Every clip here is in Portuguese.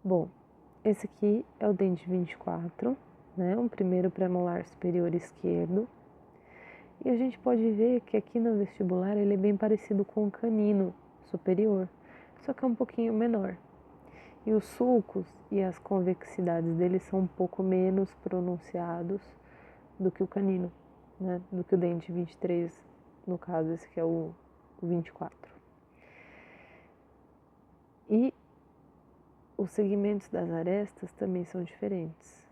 Bom, esse aqui é o dente 24, né? Um primeiro premolar superior esquerdo. E a gente pode ver que aqui no vestibular ele é bem parecido com o canino superior, só que é um pouquinho menor. E os sulcos e as convexidades dele são um pouco menos pronunciados do que o canino, né? Do que o dente 23, no caso esse que é o 24. E os segmentos das arestas também são diferentes,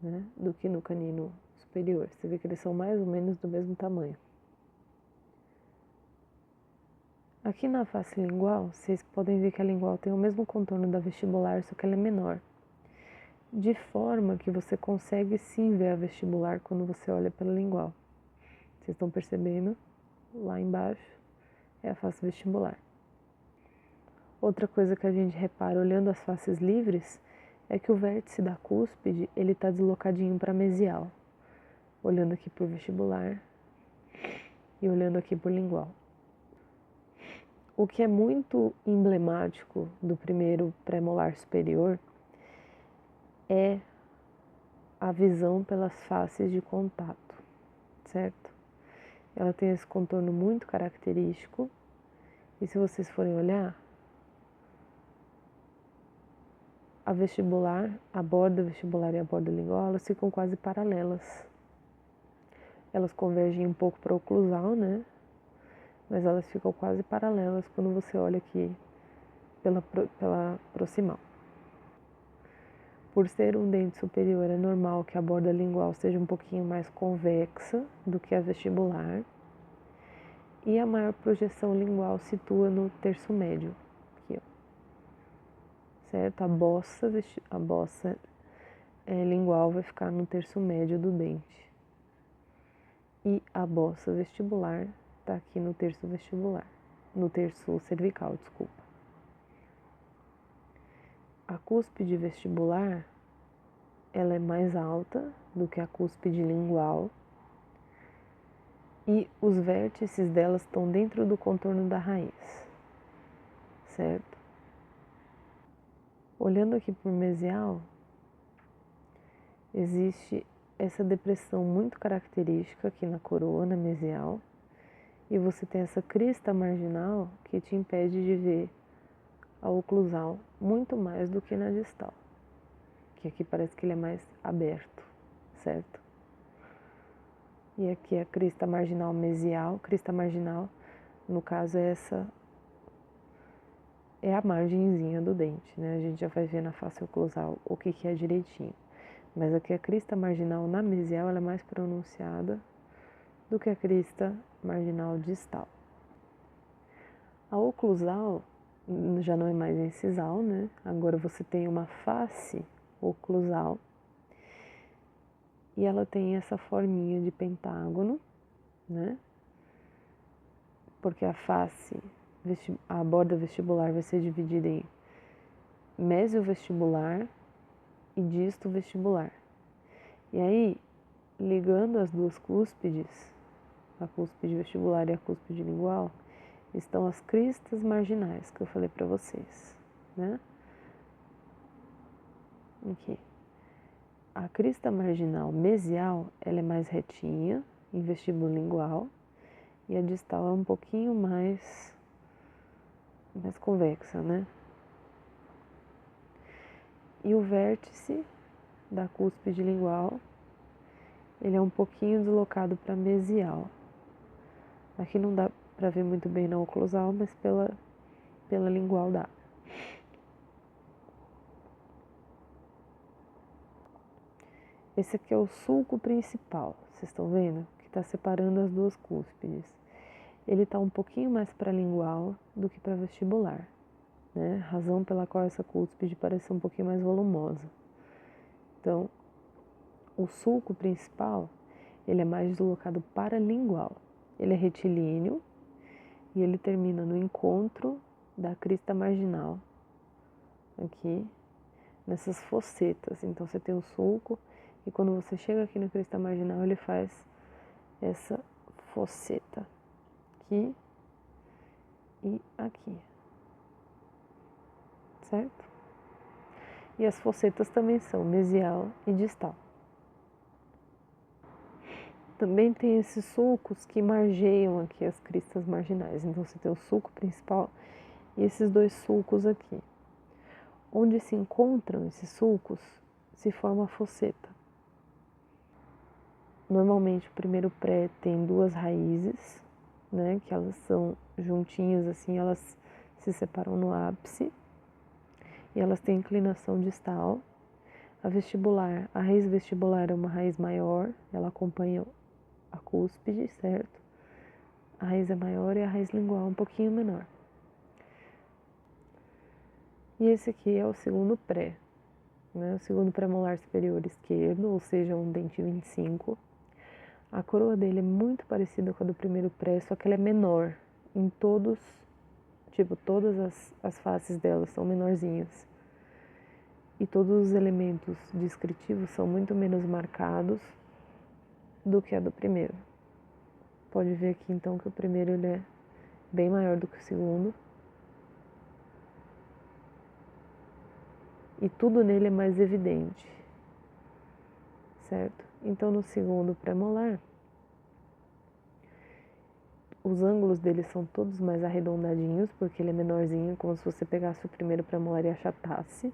né? Do que no canino superior. Você vê que eles são mais ou menos do mesmo tamanho. Aqui na face lingual, vocês podem ver que a lingual tem o mesmo contorno da vestibular, só que ela é menor. De forma que você consegue sim ver a vestibular quando você olha pela lingual. Vocês estão percebendo? Lá embaixo é a face vestibular. Outra coisa que a gente repara olhando as faces livres é que o vértice da cúspide ele está deslocadinho para mesial. Olhando aqui por vestibular e olhando aqui por lingual. O que é muito emblemático do primeiro premolar superior é a visão pelas faces de contato, certo? Ela tem esse contorno muito característico e se vocês forem olhar, a vestibular, a borda vestibular e a borda lingual, elas ficam quase paralelas. Elas convergem um pouco para o oclusal, né? Mas elas ficam quase paralelas quando você olha aqui pela proximal. Por ser um dente superior, é normal que a borda lingual seja um pouquinho mais convexa do que a vestibular. E a maior projeção lingual situa no terço médio, aqui, ó. Certo? A bossa lingual vai ficar no terço médio do dente. E a bossa vestibular está aqui no terço vestibular, no terço cervical, desculpa. A cúspide vestibular, ela é mais alta do que a cúspide lingual e os vértices delas estão dentro do contorno da raiz, certo? Olhando aqui por mesial, existe essa depressão muito característica aqui na coroa, na mesial, e você tem essa crista marginal que te impede de ver a oclusal muito mais do que na distal, que aqui parece que ele é mais aberto, certo? E aqui a crista marginal mesial, crista marginal, no caso é a margenzinha do dente, né? A gente já vai ver na face oclusal o que é direitinho. Mas aqui a crista marginal na mesial ela é mais pronunciada do que a crista marginal distal. A oclusal já não é mais incisal, né? Agora você tem uma face oclusal e ela tem essa forminha de pentágono, né? Porque a borda vestibular vai ser dividida em mesiovestibular e disto vestibular. E aí, ligando as duas cúspides, a cúspide vestibular e a cúspide lingual, estão as cristas marginais que eu falei para vocês, né? Aqui. A crista marginal mesial, ela é mais retinha, em vestíbulo lingual, e a distal é um pouquinho mais convexa, né? E o vértice da cúspide lingual, ele é um pouquinho deslocado para mesial. Aqui não dá para ver muito bem na oclusal, mas pela lingual dá. Esse aqui é o sulco principal, vocês estão vendo? Que está separando as duas cúspides. Ele está um pouquinho mais para lingual do que para vestibular, né? Razão pela qual essa cúspide parece ser um pouquinho mais volumosa. Então, o sulco principal, ele é mais deslocado para lingual. Ele é retilíneo e ele termina no encontro da crista marginal, aqui, nessas fossetas. Então, você tem o sulco e quando você chega aqui na crista marginal, ele faz essa fosseta aqui e aqui, certo? E as fossetas também são mesial e distal. Também tem esses sulcos que margeiam aqui as cristas marginais. Então você tem o sulco principal e esses dois sulcos aqui. Onde se encontram esses sulcos, se forma a fosseta. Normalmente o primeiro pré tem duas raízes, né, que elas são juntinhas assim, elas se separam no ápice e elas têm inclinação distal. A raiz vestibular é uma raiz maior, ela acompanha a cúspide, certo? A raiz é maior e a raiz lingual um pouquinho menor. E esse aqui é o segundo pré, né? O segundo pré-molar superior esquerdo, ou seja, um dente 25. A coroa dele é muito parecida com a do primeiro pré, só que ela é menor em todos, todas as faces dela são menorzinhas. E todos os elementos descritivos são muito menos marcados do que a do primeiro. Pode ver aqui então que o primeiro ele é bem maior do que o segundo. E tudo nele é mais evidente, certo? Então no segundo pré-molar, os ângulos dele são todos mais arredondadinhos, porque ele é menorzinho, como se você pegasse o primeiro pré-molar e achatasse.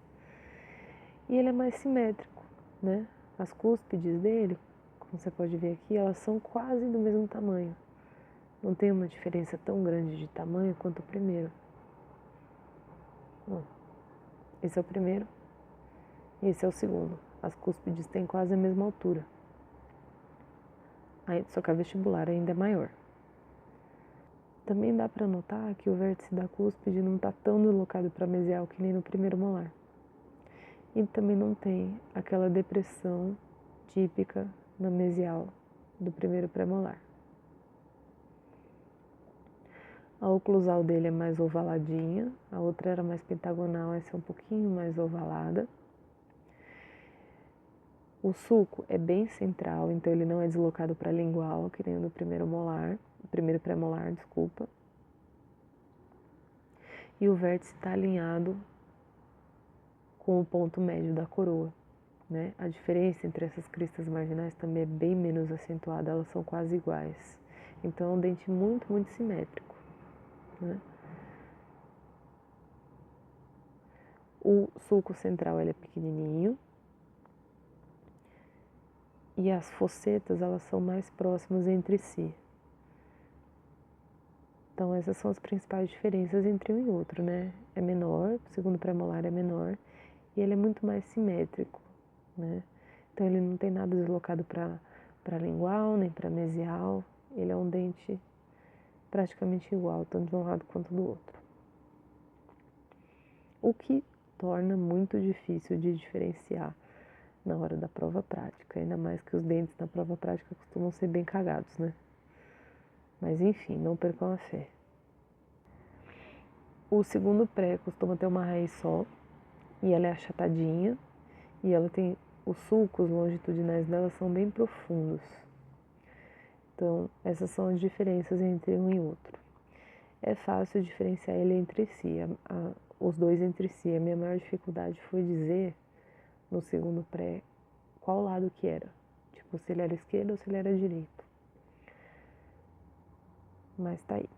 E ele é mais simétrico, né? As cúspides dele, como você pode ver aqui, elas são quase do mesmo tamanho. Não tem uma diferença tão grande de tamanho quanto o primeiro. Ó, esse é o primeiro e esse é o segundo. As cúspides têm quase a mesma altura. Só que a vestibular ainda é maior. Também dá para notar que o vértice da cúspide não está tão deslocado para mesial que nem no primeiro molar. E também não tem aquela depressão típica na mesial do primeiro pré-molar. A oclusal dele é mais ovaladinha, a outra era mais pentagonal, essa é um pouquinho mais ovalada. O sulco é bem central, então ele não é deslocado para lingual, que nem o do primeiro pré-molar, desculpa. E o vértice está alinhado com o ponto médio da coroa, né? A diferença entre essas cristas marginais também é bem menos acentuada, elas são quase iguais. Então é um dente muito, muito simétrico, né? O sulco central ele é pequenininho e as fossetas elas são mais próximas entre si. Então essas são as principais diferenças entre um e outro, né? É menor, o segundo pré-molar é menor e ele é muito mais simétrico, né? Então ele não tem nada deslocado para lingual nem para mesial, ele é um dente praticamente igual, tanto de um lado quanto do outro. O que torna muito difícil de diferenciar na hora da prova prática, ainda mais que os dentes na prova prática costumam ser bem cagados, né? Mas enfim, não percam a fé. O segundo pré costuma ter uma raiz só, e ela é achatadinha, e ela tem os sulcos longitudinais dela são bem profundos. Então, essas são as diferenças entre um e outro. É fácil diferenciar ele entre si, os dois entre si. A minha maior dificuldade foi dizer, no segundo pré, qual lado que era. Tipo, se ele era esquerdo ou se ele era direito. Mas tá aí.